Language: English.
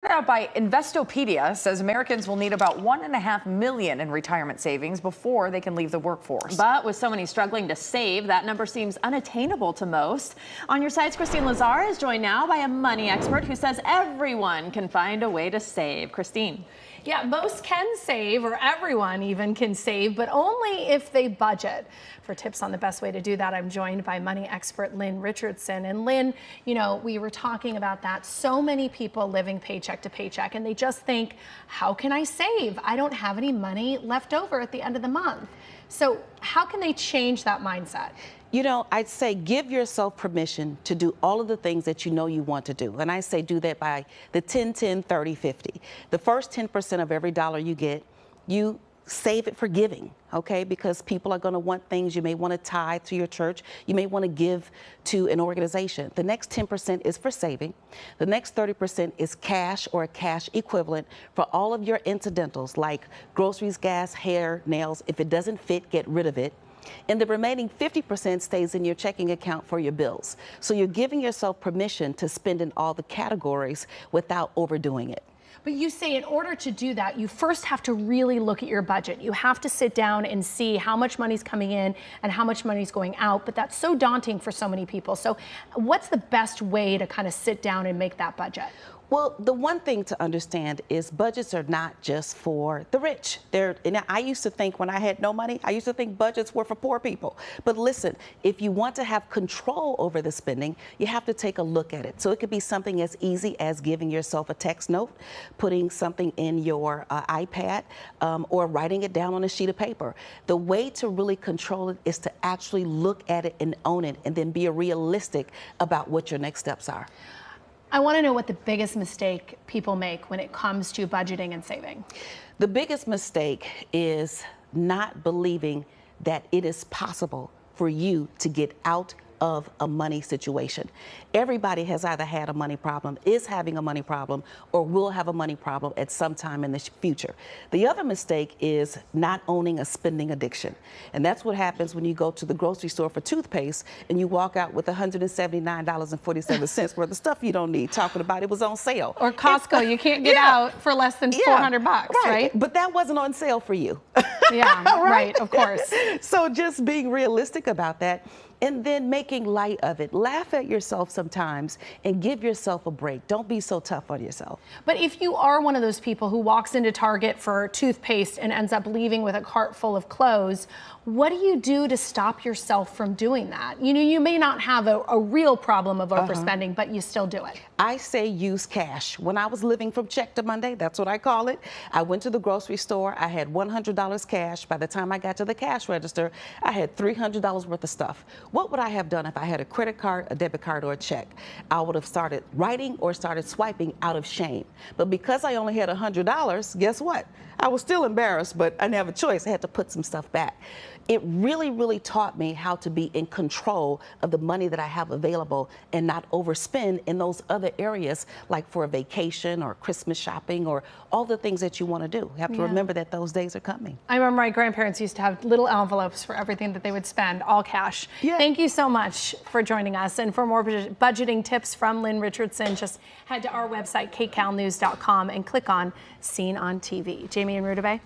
Out by Investopedia says Americans will need about $1.5 million in retirement savings before they can leave the workforce. But with so many struggling to save, that number seems unattainable to most. On Your Side's Christine Lazar is joined now by a money expert who says everyone can find a way to save. Christine. Yeah, most can save, or everyone even can save, but only if they budget. For tips on the best way to do that, I'm joined by money expert Lynn Richardson. And Lynn, you know, we were talking about that. So many people living paycheck to paycheck, and they just think, how can I save? I don't have any money left over at the end of the month. So how can they change that mindset? You know, I'd say give yourself permission to do all of the things that you know you want to do. And I say do that by the 10, 10, 30, 50. The first 10% of every dollar you get, you save it for giving, okay? Because people are going to want things. You may want to tithe to your church. You may want to give to an organization. The next 10% is for saving. The next 30% is cash or a cash equivalent for all of your incidentals like groceries, gas, hair, nails. If it doesn't fit, get rid of it. And the remaining 50% stays in your checking account for your bills. So you're giving yourself permission to spend in all the categories without overdoing it. But you say in order to do that, you first have to really look at your budget. You have to sit down and see how much money's coming in and how much money's going out. But that's so daunting for so many people. So what's the best way to kind of sit down and make that budget? Well, the one thing to understand is budgets are not just for the rich. And I used to think when I had no money, I used to think budgets were for poor people. But listen, if you want to have control over the spending, you have to take a look at it. So it could be something as easy as giving yourself a text note, putting something in your iPad, or writing it down on a sheet of paper. The way to really control it is to actually look at it and own it, and then be realistic about what your next steps are. I want to know what the biggest mistake people make when it comes to budgeting and saving. The biggest mistake is not believing that it is possible for you to get out of a money situation. Everybody has either had a money problem, is having a money problem, or will have a money problem at some time in the future. The other mistake is not owning a spending addiction. And that's what happens when you go to the grocery store for toothpaste and you walk out with $179.47 worth of stuff you don't need, talking about it was on sale. Or Costco, you can't get out for less than 400 bucks, right? But that wasn't on sale for you. Yeah, right, of course. So just being realistic about that, and then making light of it. Laugh at yourself sometimes and give yourself a break. Don't be so tough on yourself. But if you are one of those people who walks into Target for toothpaste and ends up leaving with a cart full of clothes, what do you do to stop yourself from doing that? You know, you may not have a real problem of overspending, but you still do it. I say use cash. When I was living from check to Monday, that's what I call it. I went to the grocery store. I had $100 cash. By the time I got to the cash register, I had $300 worth of stuff. What would I have done if I had a credit card, a debit card, or a check? I would have started writing or started swiping out of shame. But because I only had $100, guess what? I was still embarrassed, but I didn't have a choice. I had to put some stuff back. It really, really taught me how to be in control of the money that I have available and not overspend in those other areas, like for a vacation or Christmas shopping or all the things that you want to do. You have to remember that those days are coming. I remember my grandparents used to have little envelopes for everything that they would spend, all cash. Yeah. Thank you so much for joining us. And for more budgeting tips from Lynn Richardson, just head to our website, kcalnews.com, and click on Seen on TV. Jamie and Rudabeh.